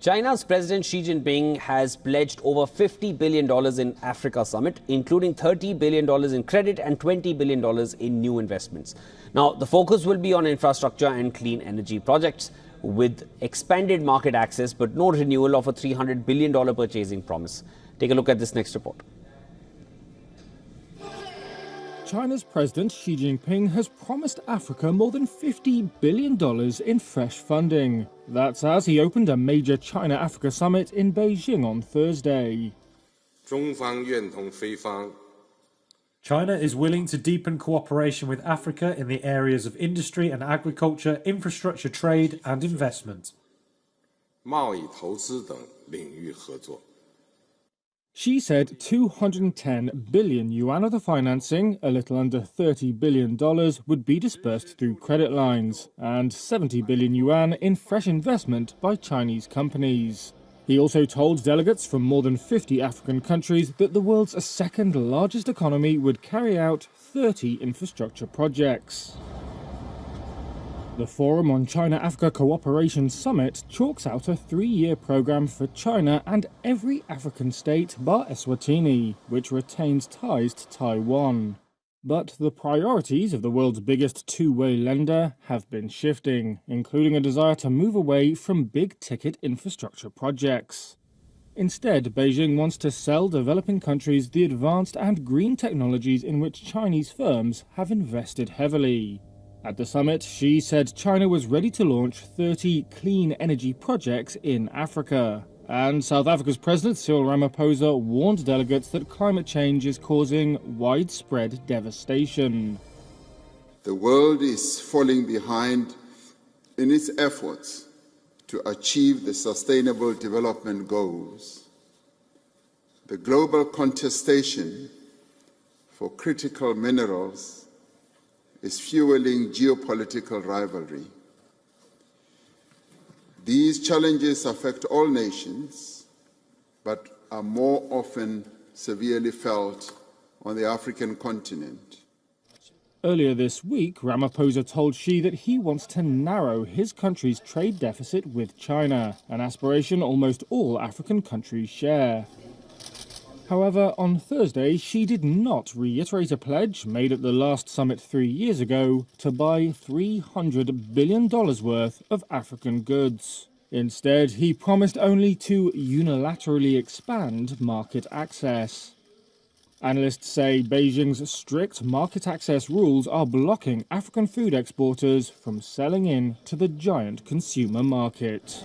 China's President Xi Jinping has pledged over $50 billion in Africa summit, including $30 billion in credit and $20 billion in new investments. Now, the focus will be on infrastructure and clean energy projects with expanded market access, but no renewal of a $300 billion purchasing promise. Take a look at this next report. China's President Xi Jinping has promised Africa more than $50 billion in fresh funding. That's as he opened a major China-Africa summit in Beijing on Thursday. China is willing to deepen cooperation with Africa in the areas of industry and agriculture, infrastructure, trade and investment. Xi said 210 billion yuan of the financing, a little under $30 billion, would be dispersed through credit lines, and 70 billion yuan in fresh investment by Chinese companies. He also told delegates from more than 50 African countries that the world's second largest economy would carry out 30 infrastructure projects. The Forum on China-Africa Cooperation Summit chalks out a 3-year program for China and every African state bar Eswatini, which retains ties to Taiwan. But the priorities of the world's biggest two-way lender have been shifting, including a desire to move away from big-ticket infrastructure projects. Instead, Beijing wants to sell developing countries the advanced and green technologies in which Chinese firms have invested heavily. At the summit, Xi said China was ready to launch 30 clean energy projects in Africa. And South Africa's President Cyril Ramaphosa warned delegates that climate change is causing widespread devastation. The world is falling behind in its efforts to achieve the Sustainable Development Goals. The global contestation for critical minerals is fueling geopolitical rivalry. These challenges affect all nations, but are more often severely felt on the African continent. Earlier this week, Ramaphosa told Xi that he wants to narrow his country's trade deficit with China, an aspiration almost all African countries share. However, on Thursday, Xi did not reiterate a pledge made at the last summit 3 years ago to buy $300 billion worth of African goods. Instead, he promised only to unilaterally expand market access. Analysts say Beijing's strict market access rules are blocking African food exporters from selling in to the giant consumer market.